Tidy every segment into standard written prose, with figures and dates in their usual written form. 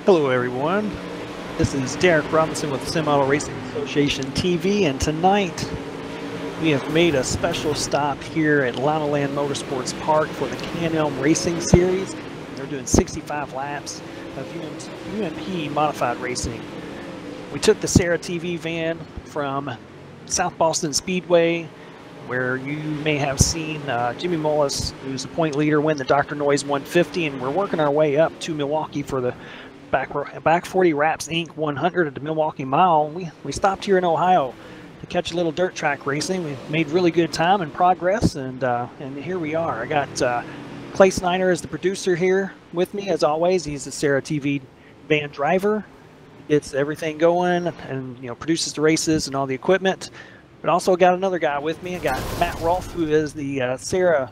Hello everyone, this is Derek Robinson with Sim Auto Racing Association TV, and tonight we have made a special stop here at Limaland Motorsports Park for the Can-Am Racing Series. They're doing 65 laps of UMP modified racing. We took the Sarah TV van from South Boston Speedway, where you may have seen Jimmy Mullis, who's the point leader, win the Dr. Noise 150, and we're working our way up to Milwaukee for the Back 40 Wraps Inc. 100 at the Milwaukee Mile. We stopped here in Ohio to catch a little dirt track racing. We made really good time and progress, and here we are. I got Clay Snyder as the producer here with me, as always. He's the Sarah TV van driver. He gets everything going and produces the races and all the equipment. But also got another guy with me. I got Matt Rolfe, who is the Sarah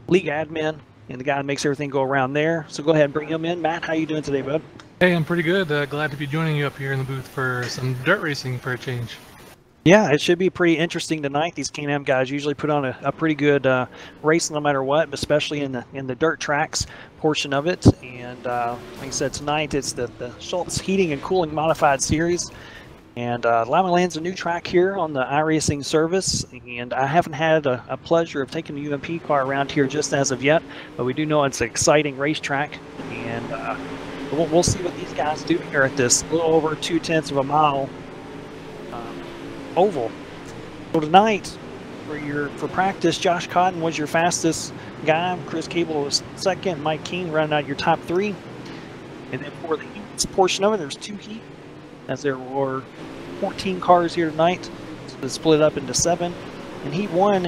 League admin and the guy that makes everything go around there. So go ahead and bring him in. Matt, how you doing today, bud? Hey, I'm pretty good. Glad to be joining you up here in the booth for some dirt racing for a change. Yeah, it should be pretty interesting tonight. These Can-Am guys usually put on a pretty good race no matter what, but especially in the dirt tracks portion of it. And like I said, tonight it's the Schultz Heating and Cooling Modified Series. And Limaland's a new track here on the iRacing service, and I haven't had a pleasure of taking the UMP car around here just as of yet, but we do know it's an exciting racetrack, and we'll see what these guys do here at this little over 2/10 of a mile oval. So tonight, for practice, Josh Cotton was your fastest guy. Chris Cable was second. Mike King running out your top three. And then for the heats portion of it, there's two heats, as there were 14 cars here tonight. So it's split up into 7. In Heat 1,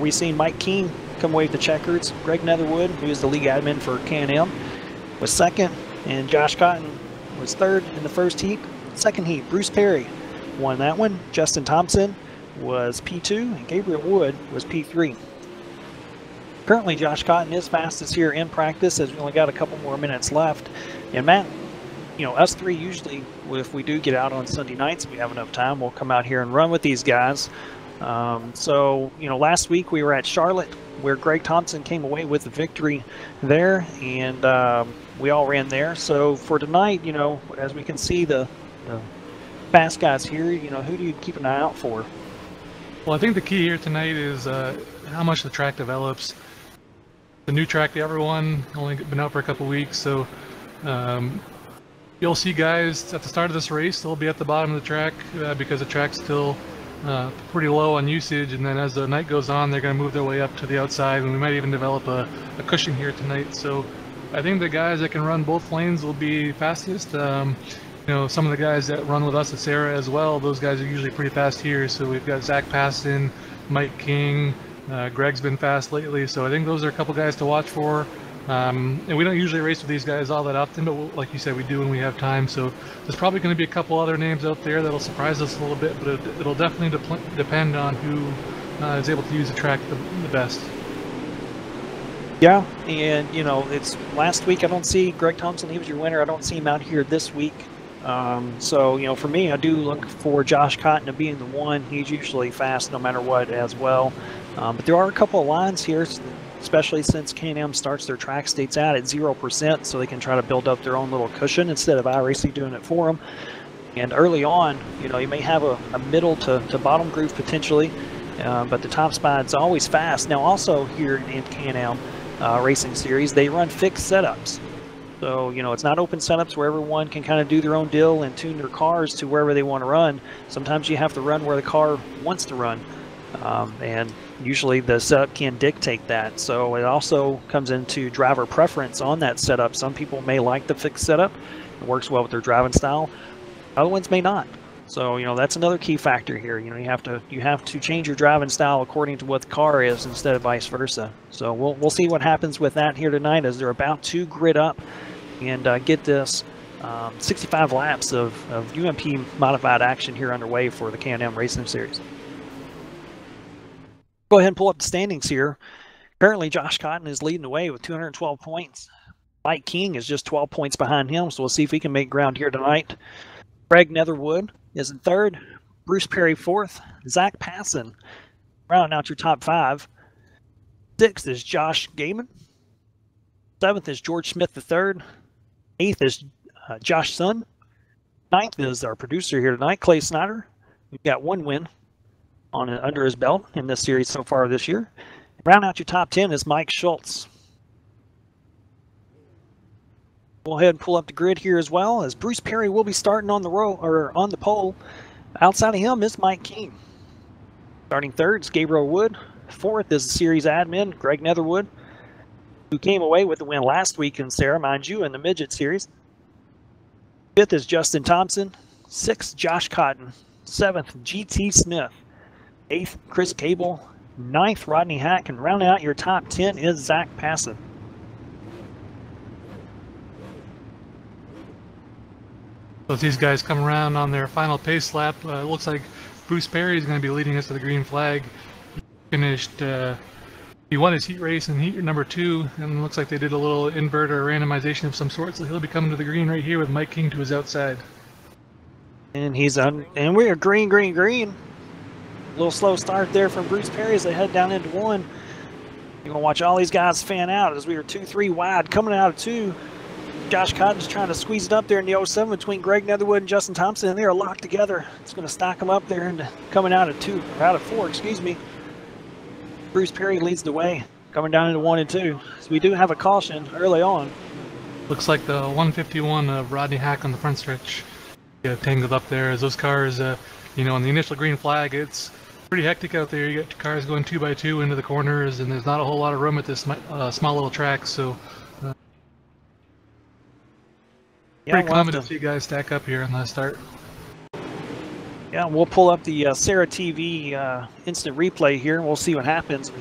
we've seen Mike King come away with the checkers. Greg Netherwood, who is the league admin for Can-Am, was second, and Josh Cotton was third in the first heat. Second heat, Bruce Perry won that one. Justin Thompson was P2, and Gabriel Wood was P3. Currently, Josh Cotton is fastest here in practice, as we only got a couple more minutes left. And Matt, us three usually, if we do get out on Sunday nights, if we have enough time, we'll come out here and run with these guys. So, last week we were at Charlotte, where Greg Thompson came away with the victory there, and we all ran there. So for tonight, as we can see the fast guys here, who do you keep an eye out for? Well, I think the key here tonight is how much the track develops. The new track to everyone, only been out for a couple weeks, so you'll see guys at the start of this race, they'll be at the bottom of the track because the track's still pretty low on usage, and then as the night goes on, they're going to move their way up to the outside, and we might even develop a cushion here tonight. So I think the guys that can run both lanes will be fastest. Some of the guys that run with us at Sarah as well, those guys are usually pretty fast here. So we've got Zach Paston, Mike King, Greg's been fast lately, so I think those are a couple guys to watch for. And we don't usually race with these guys all that often, but like you said, we do when we have time. So there's probably going to be a couple other names out there that'll surprise us a little bit, but it'll definitely depend on who is able to use the track the best. Yeah, and it's last week. I don't see Greg Thompson. He was your winner. I don't see him out here this week. So for me, I do look for Josh Cotton to being the one. He's usually fast no matter what as well. But there are a couple of lines here, especially since Can-Am starts their track states out at 0%, so they can try to build up their own little cushion instead of iRacing doing it for them. And early on, you may have a middle to bottom groove potentially, but the top spide's always fast. Now also here in Can-Am Racing Series, they run fixed setups. So, it's not open setups where everyone can kind of do their own deal and tune their cars to wherever they want to run. Sometimes you have to run where the car wants to run. And usually the setup can dictate that. So it also comes into driver preference on that setup. Some people may like the fixed setup. It works well with their driving style. Other ones may not. So, that's another key factor here. You have to change your driving style according to what the car is instead of vice versa. So we'll see what happens with that here tonight as they're about to grid up and get this 65 laps of UMP modified action here underway for the Can-Am Racing Series. Go ahead and pull up the standings here. Currently, Josh Cotton is leading the way with 212 points. Mike King is just 12 points behind him, so we'll see if he can make ground here tonight. Greg Netherwood is in third. Bruce Perry fourth. Zach Passon rounding out your top 5. Sixth is Josh Gaiman. Seventh is George Smith III. Eighth is Josh Sun. 9th is our producer here tonight, Clay Snyder. We've got 1 win under his belt in this series so far this year. Round out your top 10 is Mike Schultz. Go ahead and pull up the grid here as well, as Bruce Perry will be starting on the row or on the pole. Outside of him is Mike King. Starting 3rd is Gabriel Wood. 4th is the series admin, Greg Netherwood, who came away with the win last week in Sarah, mind you, in the midget series. 5th is Justin Thompson. 6th, Josh Cotton. 7th, GT Smith. 8th, Chris Cable. 9th, Rodney Hack. And rounding out your top 10 is Zach Passon. So as these guys come around on their final pace lap, it looks like Bruce Perry is going to be leading us to the green flag. He finished, he won his heat race in heat number 2, and it looks like they did a little invert or randomization of some sort, so he'll be coming to the green right here with Mike King to his outside. And he's on, and we are green, green, green. A little slow start there from Bruce Perry as they head down into 1. You're going to watch all these guys fan out as we were 2-3 wide coming out of 2. Josh Cotton's trying to squeeze it up there in the 07 between Greg Netherwood and Justin Thompson, and they are locked together. It's going to stack them up there and coming out of 4, excuse me. Bruce Perry leads the way, coming down into 1 and 2. So we do have a caution early on. Looks like the 151 of Rodney Hack on the front stretch get tangled up there as those cars, you know, on the initial green flag, it's pretty hectic out there. You got cars going 2x2 into the corners, and there's not a whole lot of room at this small little track, so pretty common to see guys stack up here on the start. Yeah, we'll pull up the Sarah TV instant replay here, and we'll see what happens. We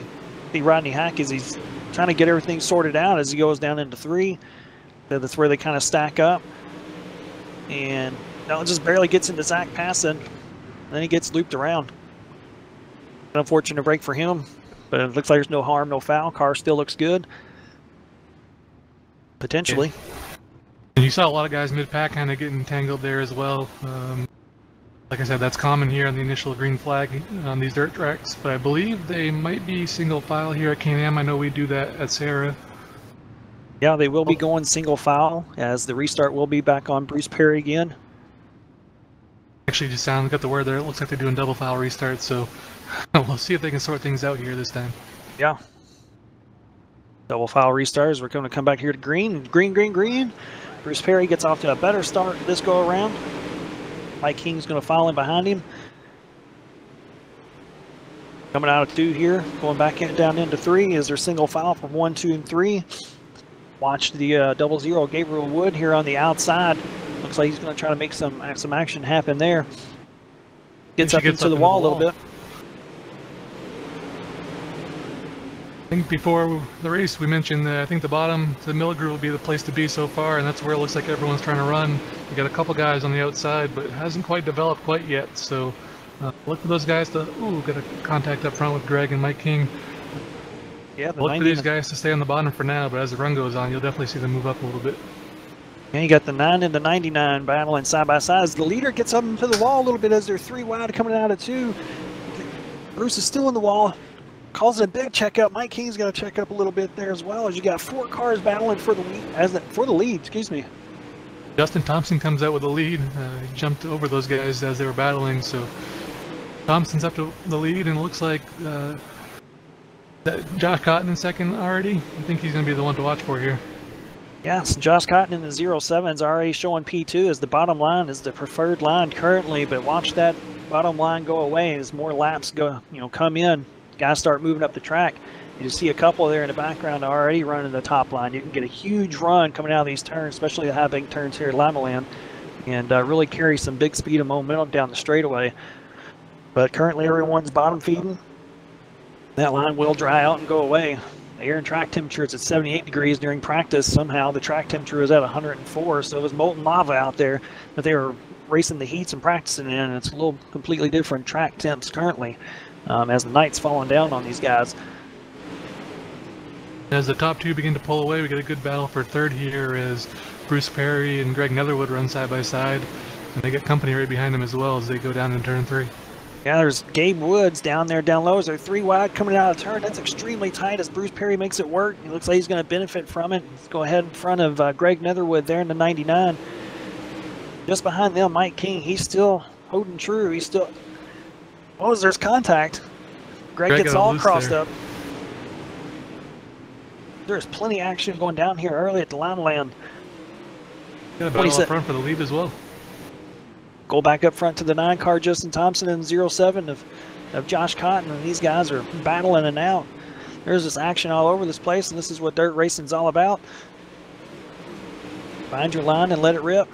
see Rodney Hack as he's trying to get everything sorted out as he goes down into 3. That's where they kind of stack up. And now it just barely gets into Zach Passon. Then he gets looped around. An unfortunate break for him, but it looks like there's no harm, no foul. Car still looks good. Potentially. Yeah. And you saw a lot of guys mid-pack kind of getting tangled there as well. Like I said, that's common here on the initial green flag on these dirt tracks, but I believe they might be single file here at Can-Am. I know we do that at Sarah. Yeah, they will be going single file as the restart will be back on Bruce Perry again. Actually, just got the word there. It looks like they're doing double file restarts, so we'll see if they can sort things out here this time. Yeah. Double file restarts. We're going to come back here to green. Green, green, green. Bruce Perry gets off to a better start this go around. Mike King's going to follow in behind him. Coming out of 2 here, going back down into 3 is their single file from 1, 2, and 3. Watch the 00 Gabriel Wood here on the outside. Looks like he's going to try to make some action happen there. Gets up into the wall a little bit. I think before the race we mentioned that I think the bottom to the middle groove will be the place to be so far, and that's where it looks like everyone's trying to run. We got a couple guys on the outside, but it hasn't quite developed quite yet, so look for those guys to get a contact up front with Greg and Mike King. Yeah, look for these guys to stay on the bottom for now, but as the run goes on, you'll definitely see them move up a little bit. And you got the 9 and the 99 battling side by side as the leader gets up into the wall a little bit as they're 3 wide coming out of 2. Bruce is still in the wall. Calls it a big checkup. Mike King's got to check up a little bit there as well, as you got 4 cars battling for the lead. Excuse me. Justin Thompson comes out with the lead. He jumped over those guys as they were battling, so Thompson's up to the lead, and it looks like that Josh Cotton in second already. I think he's going to be the one to watch for here. Yes, Josh Cotton in the 07's already showing P2 as the bottom line is the preferred line currently, but watch that bottom line go away as more laps come in. Guys start moving up the track. You see a couple there in the background already running the top line. You can get a huge run coming out of these turns, especially the high bank turns here at Limaland, and really carry some big speed and momentum down the straightaway. But currently everyone's bottom feeding. That line will dry out and go away. The air and track temperature is at 78 degrees during practice. Somehow the track temperature is at 104, so it was molten lava out there that they were racing the heats and practicing in. It's a little completely different track temps currently. As the night's falling down on these guys. As the top 2 begin to pull away, we get a good battle for third here as Bruce Perry and Greg Netherwood run side by side, and they get company right behind them as well as they go down in turn 3. Yeah, there's Gabe Woods down there down low as they're 3 wide coming out of turn. That's extremely tight as Bruce Perry makes it work. He looks like he's going to benefit from it. Let's go ahead in front of Greg Netherwood there in the 99. Just behind them, Mike King, he's still holding true. He's still... Oh, there's contact. Greg gets all crossed up. There's plenty of action going down here early at the Limaland. Got a battle up front for the lead as well. Go back up front to the 9 car, Justin Thompson, and 07 of Josh Cotton, and these guys are battling and out. There's this action all over this place, and this is what dirt racing's all about. Find your line and let it rip.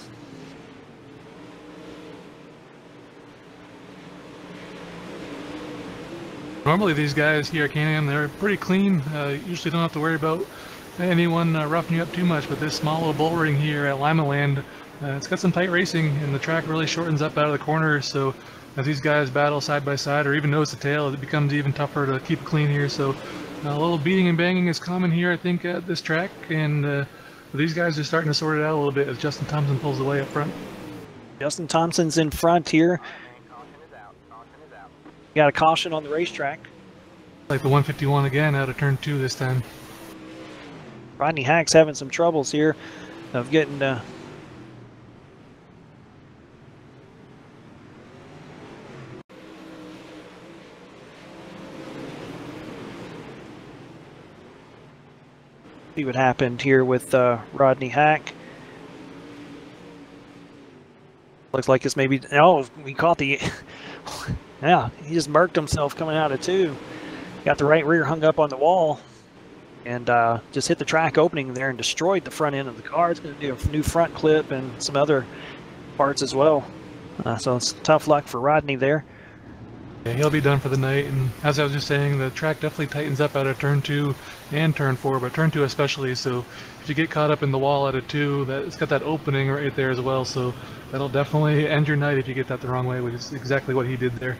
Normally these guys here at Can-Am, they're pretty clean. Usually don't have to worry about anyone roughing you up too much, but this small little bull ring here at Limaland, it's got some tight racing, and the track really shortens up out of the corners, so as these guys battle side by side or even nose to tail, it becomes even tougher to keep it clean here. So a little beating and banging is common here, I think, at this track, and these guys are starting to sort it out a little bit as Justin Thompson pulls away up front. Justin Thompson's in front here. Got a caution on the racetrack. Like the 151 again out of turn 2 this time. Rodney Hack's having some troubles here of getting see what happened here with Rodney Hack. Looks like it's maybe, oh, we caught the yeah, he just murked himself coming out of 2. Got the right rear hung up on the wall and just hit the track opening there and destroyed the front end of the car. It's going to do a new front clip and some other parts as well. So it's tough luck for Rodney there. Yeah, he'll be done for the night, and as I was just saying, the track definitely tightens up out of turn 2 and turn 4, but turn 2 especially, so if you get caught up in the wall out of 2, it's got that opening right there as well, so that'll definitely end your night if you get that the wrong way, which is exactly what he did there.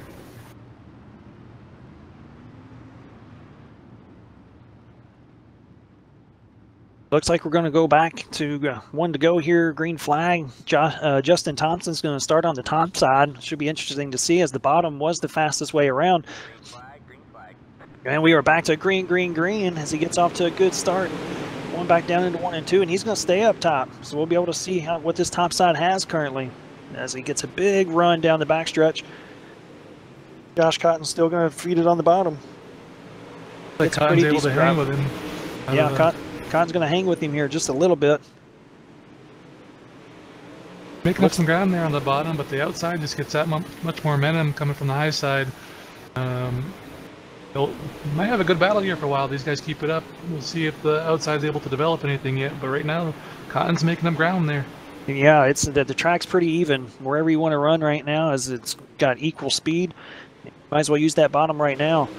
Looks like we're going to go back to 1 to go here, green flag. Justin Thompson's going to start on the top side. Should be interesting to see as the bottom was the fastest way around. Green flag. And we are back to green, green, green as he gets off to a good start. Going back down into 1 and 2, and he's going to stay up top. So we'll be able to see what this top side has currently as he gets a big run down the backstretch. Josh Cotton's still going to feed it on the bottom. Like Cotton's able to hang with him. Yeah, Cotton's going to hang with him here just a little bit. Making up some ground there on the bottom, but the outside just gets that much more momentum coming from the high side. Might have a good battle here for a while. These guys keep it up. We'll see if the outside's able to develop anything yet, but right now, Cotton's making up ground there. Yeah, it's the track's pretty even. Wherever you want to run right now, as it's got equal speed, might as well use that bottom right now.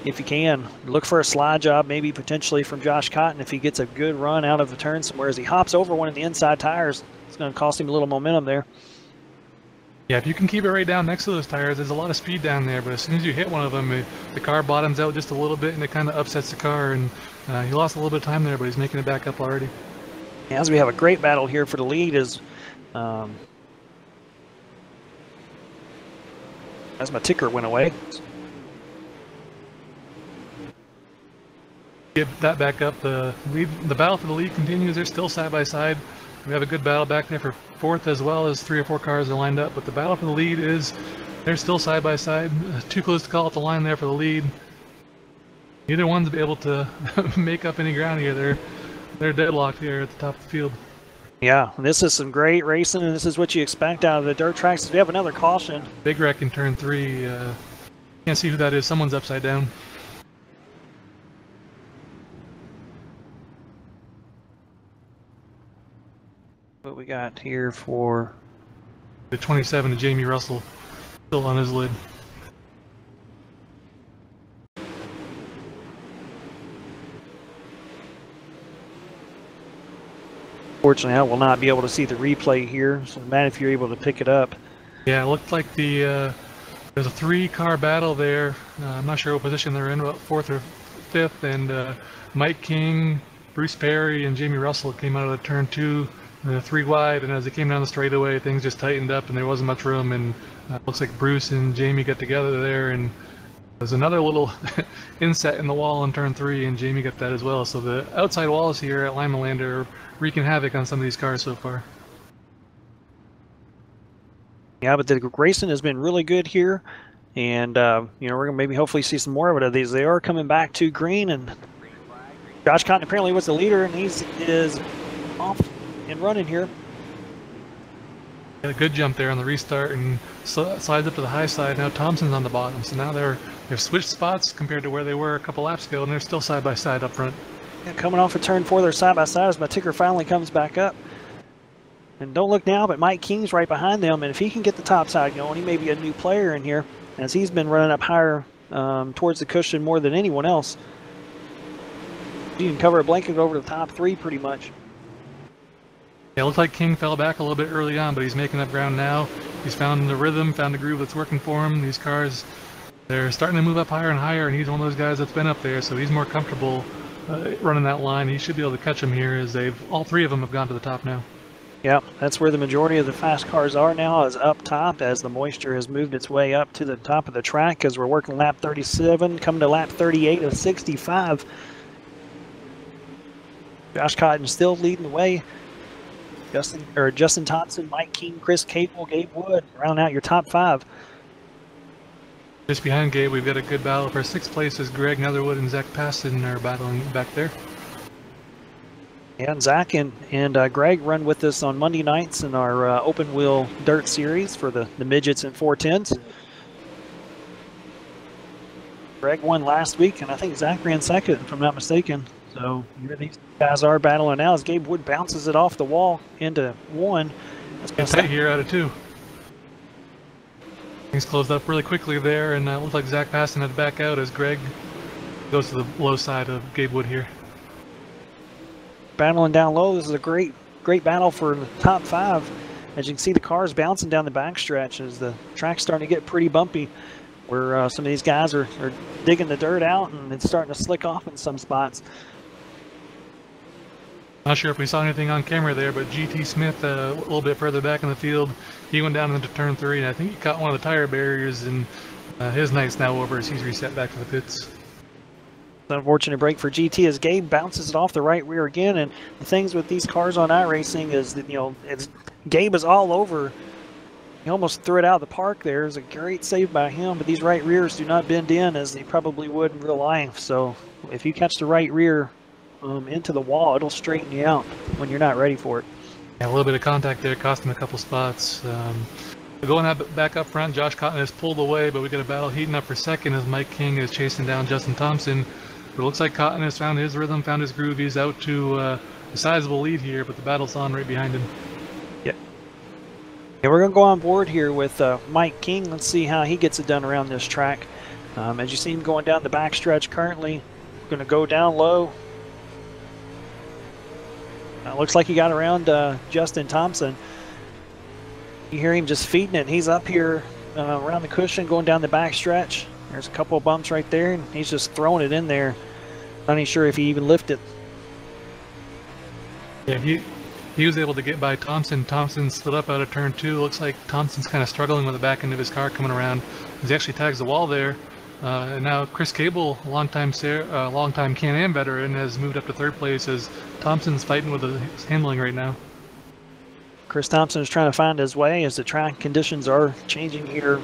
If you can, look for a slide job, maybe potentially from Josh Cotton if he gets a good run out of the turn somewhere. As he hops over one of the inside tires, it's going to cost him a little momentum there. Yeah, if you can keep it right down next to those tires, there's a lot of speed down there, but as soon as you hit one of them, the car bottoms out just a little bit and it kind of upsets the car, and he lost a little bit of time there, but he's making it back up already. As we have a great battle here for the lead as my ticker went away. Get that back up. The battle for the lead continues. They're still side by side. We have a good battle back there for 4th, as well as 3 or 4 cars are lined up. But the battle for the lead they're still side by side. Too close to call it the line there for the lead. Neither one's be able to make up any ground here. They're deadlocked here at the top of the field. Yeah, this is some great racing, and this is what you expect out of the dirt tracks. We have another caution. Big wreck in turn 3. Can't see who that is. Someone's upside down. What we got here for the 27 to Jamie Russell, still on his lid. Fortunately, I will not be able to see the replay here, so Matt, if you're able to pick it up. Yeah, it looked like there's a 3-car battle there. I'm not sure what position they're in, about 4th or 5th, and Mike King, Bruce Perry, and Jamie Russell came out of the turn 2. 3 wide, and as they came down the straightaway, things just tightened up and there wasn't much room, and looks like Bruce and Jamie got together there, and there's another little inset in the wall in turn 3, and Jamie got that as well. So the outside walls here at Limaland are wreaking havoc on some of these cars so far. Yeah, but the racing has been really good here. And, you know, we're going to maybe hopefully see some more of it of these. They are coming back to green, and Josh Cotton apparently was the leader, and he is off and running here. Got a good jump there on the restart and slides up to the high side. Now Thompson's on the bottom, so now they've switched spots compared to where they were a couple laps ago, and they're still side by side up front. Yeah, coming off of turn 4, they're side by side as my ticker finally comes back up. And don't look now, but Mike King's right behind them, and if he can get the top side going, he may be a new player in here, as he's been running up higher towards the cushion more than anyone else. You can cover a blanket over the top 3 pretty much. Yeah, it looked like King fell back a little bit early on, but he's making up ground now. He's found the rhythm, found a groove that's working for him. These cars, they're starting to move up higher and higher, and he's one of those guys that's been up there, so he's more comfortable running that line. He should be able to catch him here, as all 3 of them have gone to the top now. Yep, that's where the majority of the fast cars are now, is up top, as the moisture has moved its way up to the top of the track, as we're working lap 37, coming to lap 38 of 65. Josh Cotton still leading the way. Justin Thompson, Mike King, Chris Cable, Gabe Wood, round out your top 5. Just behind Gabe, we've got a good battle for 6th place as Greg Netherwood and Zach Paston are battling back there. Yeah, and Zach and Greg run with us on Monday nights in our open wheel dirt series for the midgets and 410s. Greg won last week, and I think Zach ran second, if I'm not mistaken. So here these guys are battling now as Gabe Wood bounces it off the wall into 1. It's tight here out of 2. Things closed up really quickly there, and it looks like Zach Paston had to back out as Greg goes to the low side of Gabe Wood here. Battling down low. This is a great battle for the top 5. As you can see, the cars bouncing down the backstretch as the track's starting to get pretty bumpy, where some of these guys are digging the dirt out, and it's starting to slick off in some spots. Not sure if we saw anything on camera there, but GT Smith, a little bit further back in the field, he went down into turn 3, and I think he caught one of the tire barriers, and his night's now over as he's reset back to the pits. Unfortunate break for GT as Gabe bounces it off the right rear again. And the things with these cars on iRacing is that, you know, Gabe is all over. He almost threw it out of the park there. It was a great save by him, but these right rears do not bend in as they probably would in real life. So if you catch the right rear into the wall, it'll straighten you out when you're not ready for it. Yeah, a little bit of contact there cost him a couple spots. Going back up front, Josh Cotton has pulled away, but we got a battle heating up for second as Mike King is chasing down Justin Thompson. But it looks like Cotton has found his rhythm, found his groove. He's out to a sizable lead here, but the battle's on right behind him. Yeah. Yeah, we're going to go on board here with Mike King. Let's see how he gets it done around this track. As you see him going down the backstretch currently, we're going to go down low. Looks like he got around Justin Thompson. You hear him just feeding it. He's up here around the cushion, going down the backstretch. There's a couple of bumps right there, and he's just throwing it in there. Not even sure if he even lifted. Yeah, he was able to get by Thompson. Thompson slid up out of turn 2. Looks like Thompson's kind of struggling with the back end of his car coming around. He actually tags the wall there. And now Chris Cable, a longtime Can-Am veteran, has moved up to 3rd place as Thompson's fighting with his handling right now. Chris Thompson is trying to find his way as the track conditions are changing here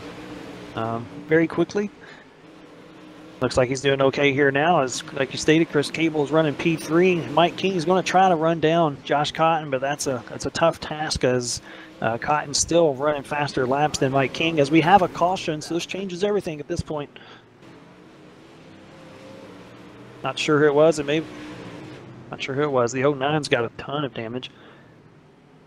very quickly. Looks like he's doing okay here now. As like you stated, Chris Cable is running P3. Mike King is going to try to run down Josh Cotton, but that's a tough task as Cotton's still running faster laps than Mike King. As we have a caution, so this changes everything at this point. Not sure who it was. Not sure who it was. The 09's got a ton of damage.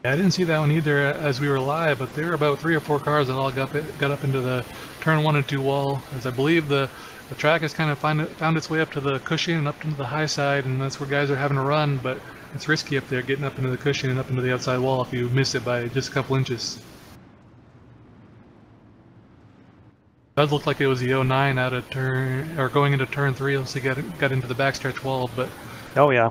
Yeah, I didn't see that one either as we were live, but there were about 3 or 4 cars that all got up into the turn 1 and 2 wall. As I believe the track has kind of found its way up to the cushion and up into the high side, and that's where guys are having to run, but it's risky up there getting up into the cushion and up into the outside wall if you miss it by just a couple inches. It does look like it was the 09 out of turn, or going into turn 3, once he got into the backstretch wall, but... Oh yeah.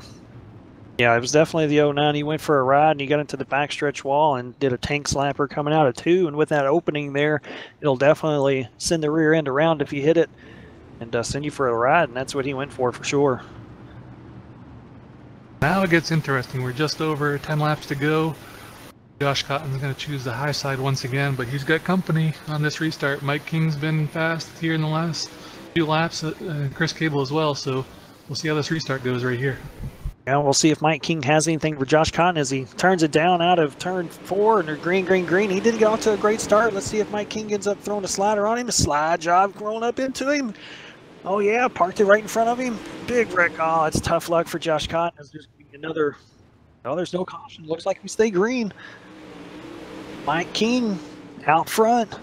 Yeah, it was definitely the 09. He went for a ride and he got into the backstretch wall and did a tank slapper coming out of 2, and with that opening there, it'll definitely send the rear end around if you hit it and send you for a ride, and that's what he went for sure. Now it gets interesting. We're just over 10 laps to go. Josh Cotton's going to choose the high side once again, but he's got company on this restart. Mike King's been fast here in the last few laps, and Chris Cable as well, so we'll see how this restart goes right here. Yeah, we'll see if Mike King has anything for Josh Cotton as he turns it down out of turn 4 and green. He did get off to a great start. Let's see if Mike King ends up throwing a slider on him. A slide job rolling up into him. Oh yeah, parked it right in front of him. Big wreck. Oh, it's tough luck for Josh Cotton. It's just another. Oh, there's no caution. Looks like we stay green. Mike King out front.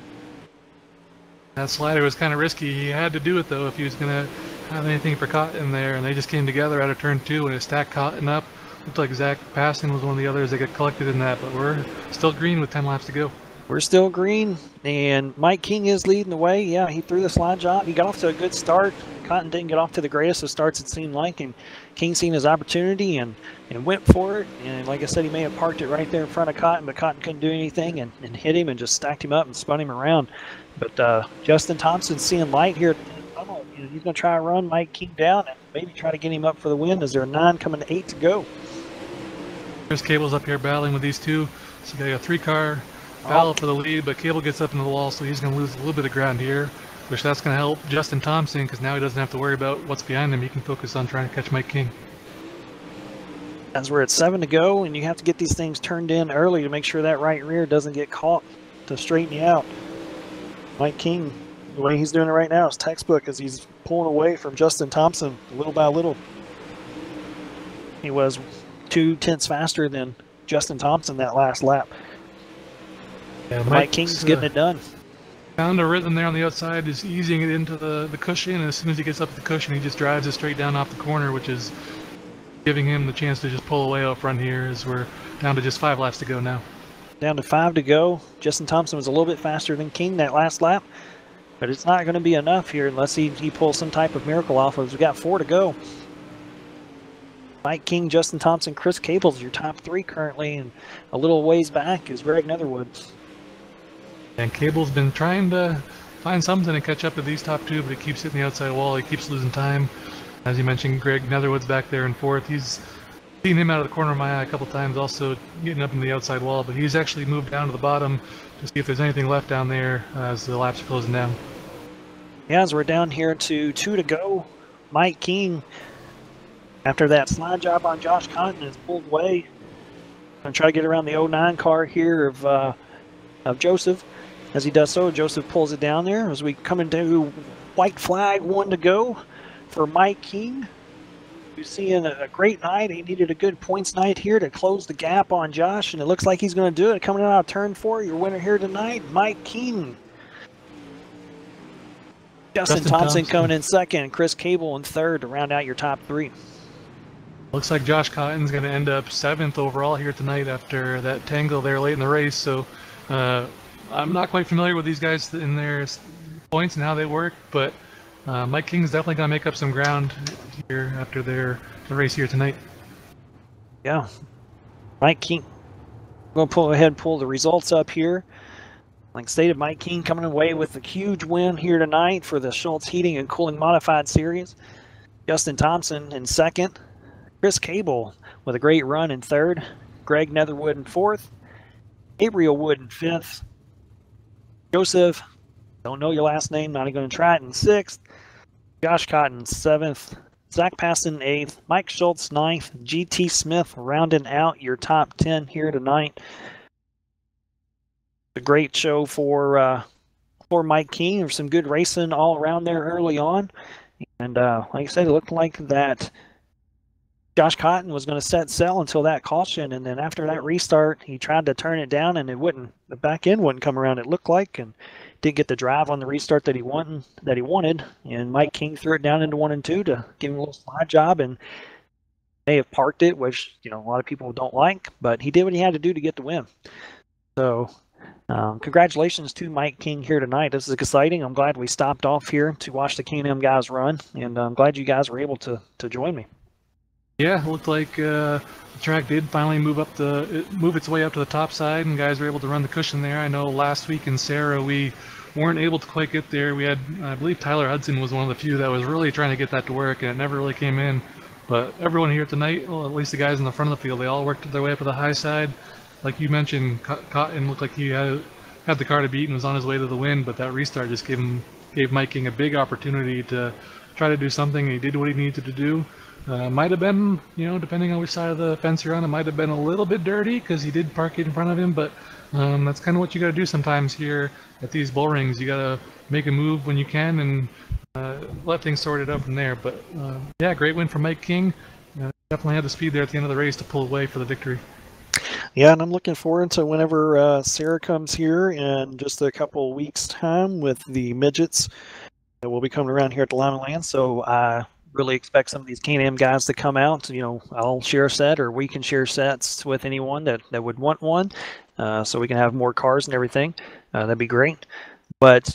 That slider was kind of risky. He had to do it though if he was going to have anything for Cotton there, and they just came together out of turn 2 and it stacked Cotton up. Looked like Zach Passon was one of the others that got collected in that, but we're still green with 10 laps to go. We're still green, and Mike King is leading the way. Yeah, he threw the slide job. He got off to a good start. Cotton didn't get off to the greatest of starts, it seemed like, and King seen his opportunity and went for it. And like I said, he may have parked it right there in front of Cotton, but Cotton couldn't do anything and hit him and just stacked him up and spun him around. But Justin Thompson's seeing light here. He's going to try to run Mike King down and maybe try to get him up for the win as there are 9 coming to 8 to go. Chris Cable's up here battling with these two. So you got a 3-car battle for the lead, but Cable gets up into the wall, so he's going to lose a little bit of ground here, which that's going to help Justin Thompson because now he doesn't have to worry about what's behind him. He can focus on trying to catch Mike King. As we're at 7 to go, and you have to get these things turned in early to make sure that right rear doesn't get caught to straighten you out. Mike King, the way he's doing it right now is textbook as he's pulling away from Justin Thompson little by little. He was 2/10 faster than Justin Thompson that last lap. Yeah, Mike King's getting it done. Found a rhythm there on the outside, is easing it into the cushion, and as soon as he gets up to the cushion, he just drives it straight down off the corner, which is giving him the chance to just pull away out front here as we're down to just 5 laps to go now. Down to 5 to go. Justin Thompson was a little bit faster than King that last lap, but it's not going to be enough here unless he pulls some type of miracle off. We've got 4 to go. Mike King, Justin Thompson, Chris Cable's your top 3 currently, and a little ways back is Greg Netherwood. And Cable's been trying to find something to catch up to these top 2, but he keeps hitting the outside wall. He keeps losing time. As you mentioned, Greg Netherwood's back there in 4th. He's seen him out of the corner of my eye a couple times, also getting up in the outside wall, but he's actually moved down to the bottom to see if there's anything left down there as the laps are closing down. Yeah, as we're down here to 2 to go, Mike King, after that slide job on Josh Cotton, is pulled away. Going to try to get around the 09 car here of Joseph. As he does so, Joseph pulls it down there as we come into white flag, 1 to go for Mike King. We're seeing a great night. He needed a good points night here to close the gap on Josh, and it looks like he's going to do it. Coming out of turn 4, your winner here tonight, Mike King. Justin Thompson coming in 2nd, Chris Cable in 3rd to round out your top 3. Looks like Josh Cotton's going to end up 7th overall here tonight after that tangle there late in the race. So I'm not quite familiar with these guys in their points and how they work, but Mike King's definitely going to make up some ground here after the race here tonight. Yeah, Mike King. We'll go ahead and pull the results up here. Like stated, Mike King coming away with a huge win here tonight for the Schultz Heating and Cooling Modified Series. Justin Thompson in 2nd. Chris Cable with a great run in 3rd. Greg Netherwood in 4th. Gabriel Wood in 5th. Joseph, don't know your last name, not even going to try it, in 6th. Josh Cotton 7th. Zach Passon 8th. Mike Schultz 9th. GT Smith rounding out your top 10 here tonight. A great show for Mike King. There's some good racing all around there early on. And like I said, it looked like that Josh Cotton was going to set sail until that caution, and then after that restart, he tried to turn it down, and the back end wouldn't come around, it looked like, and didn't get the drive on the restart that he wanted. And Mike King threw it down into 1 and 2 to give him a little slide job, and may have parked it, which a lot of people don't like, but he did what he had to do to get the win. So congratulations to Mike King here tonight. This is exciting. I'm glad we stopped off here to watch the K&M guys run, and I'm glad you guys were able to join me. Yeah, it looked like the track did finally move its way up to the top side, and guys were able to run the cushion there. I know last week in Sarah we weren't able to quite get there. We had, I believe Tyler Hudson was one of the few that was really trying to get that to work, and it never really came in. But everyone here tonight, well, at least the guys in the front of the field, they all worked their way up to the high side. like you mentioned, Cotton looked like he had the car to beat and was on his way to the win, but that restart just gave Mike King a big opportunity to try to do something. He did what he needed to do. Might have been, depending on which side of the fence you're on, it might have been a little bit dirty because he did park it in front of him, but that's kind of what you got to do sometimes here at these bull rings. You got to make a move when you can and let things sort it out from there. But yeah, great win for Mike King. Definitely had the speed there at the end of the race to pull away for the victory. Yeah, and I'm looking forward to whenever Sarah comes here in just a couple of weeks' time with the midgets that will be coming around here at the Limaland. So I really expect some of these Can-Am guys to come out. I'll share a set, or we can share sets with anyone that would want one, so we can have more cars and everything. That'd be great. But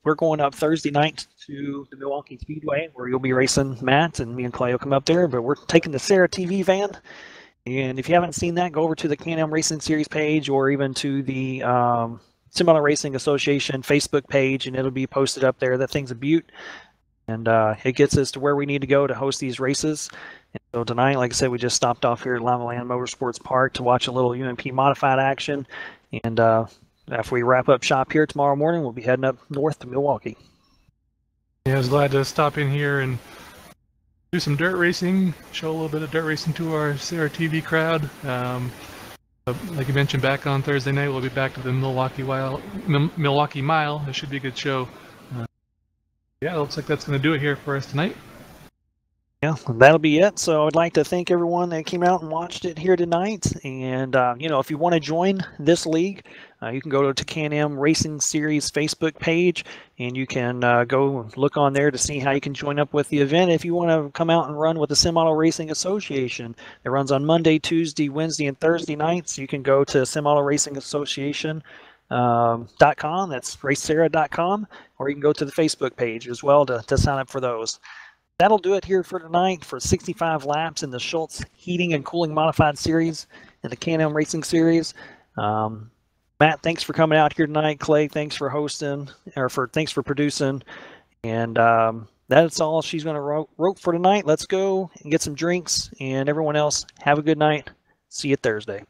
we're going up Thursday night to the Milwaukee Speedway, where you'll be racing Matt, and me and Clay will come up there. But we're taking the Sarah TV van. And if you haven't seen that, go over to the Can-Am Racing Series page, or even to the Semi-Auto Racing Association Facebook page, and it'll be posted up there. That thing's a beaut, and it gets us to where we need to go to host these races. And so tonight, like I said, we just stopped off here at Limaland Motorsports Park to watch a little UMP modified action. And after we wrap up shop here tomorrow morning, we'll be heading up north to Milwaukee. Yeah, I was glad to stop in here and do some dirt racing, show a little bit of dirt racing to our Sarah TV crowd. Like you mentioned, back on Thursday night, we'll be back to the Milwaukee Mile. It should be a good show. Yeah, it looks like that's going to do it here for us tonight. Yeah, that'll be it. So I'd like to thank everyone that came out and watched it here tonight. And, if you want to join this league, you can go to Can-Am Racing Series Facebook page, and you can go look on there to see how you can join up with the event. If you want to come out and run with the Semi-Auto Racing Association, it runs on Monday, Tuesday, Wednesday, and Thursday nights. You can go to Semi-Auto Racing Association. .com, that's racesarah.com, or you can go to the Facebook page as well to sign up for those. That'll do it here for tonight for 65 laps in the Schultz Heating and Cooling Modified Series and the Can-Am Racing Series. Matt, thanks for coming out here tonight. Clay, thanks for hosting, thanks for producing. And that's all she's going to rope for tonight. Let's go and get some drinks. And everyone else, have a good night. See you Thursday.